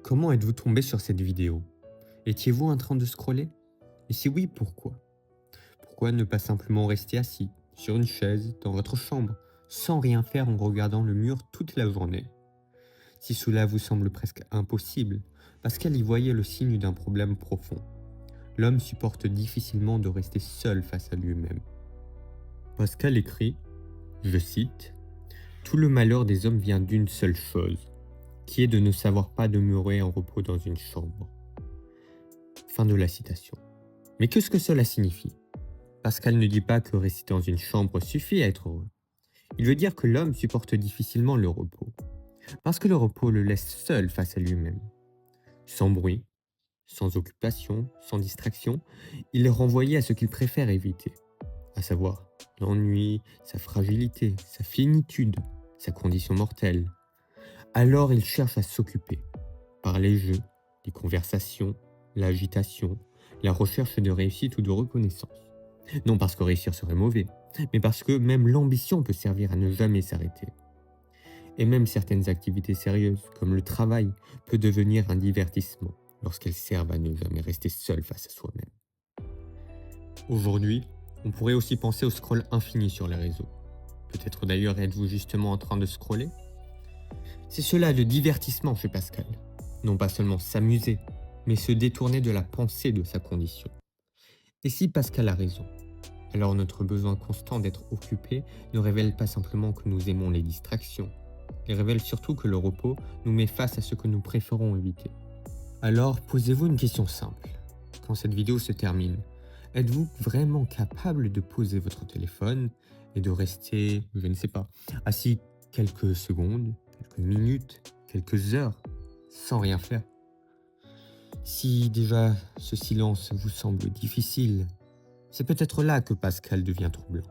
Comment êtes-vous tombé sur cette vidéo? Étiez-vous en train de scroller? Et si oui, pourquoi? Pourquoi ne pas simplement rester assis, sur une chaise, dans votre chambre, sans rien faire en regardant le mur toute la journée? Si cela vous semble presque impossible, Pascal y voyait le signe d'un problème profond. L'homme supporte difficilement de rester seul face à lui-même. Pascal écrit, je cite, tout le malheur des hommes vient d'une seule chose, qui est de ne savoir pas demeurer en repos dans une chambre. Fin de la citation. Mais qu'est-ce que cela signifie? Pascal ne dit pas que rester dans une chambre suffit à être heureux. Il veut dire que l'homme supporte difficilement le repos, parce que le repos le laisse seul face à lui-même. Sans bruit, sans occupation, sans distraction, il est renvoyé à ce qu'il préfère éviter, à savoir l'ennui, sa fragilité, sa finitude, sa condition mortelle. Alors il cherche à s'occuper, par les jeux, les conversations, l'agitation, la recherche de réussite ou de reconnaissance. Non parce que réussir serait mauvais, mais parce que même l'ambition peut servir à ne jamais s'arrêter. Et même certaines activités sérieuses, comme le travail, peut devenir un divertissement lorsqu'elles servent à ne jamais rester seul face à soi-même. Aujourd'hui, on pourrait aussi penser au scroll infini sur les réseaux. Peut-être d'ailleurs êtes-vous justement en train de scroller? C'est cela le divertissement chez Pascal. Non pas seulement s'amuser, mais se détourner de la pensée de sa condition. Et si Pascal a raison, alors notre besoin constant d'être occupé ne révèle pas simplement que nous aimons les distractions, il révèle surtout que le repos nous met face à ce que nous préférons éviter. Alors posez-vous une question simple. Quand cette vidéo se termine, êtes-vous vraiment capable de poser votre téléphone et de rester, je ne sais pas, assis quelques secondes, quelques minutes, quelques heures, sans rien faire? Si déjà ce silence vous semble difficile, c'est peut-être là que Pascal devient troublant.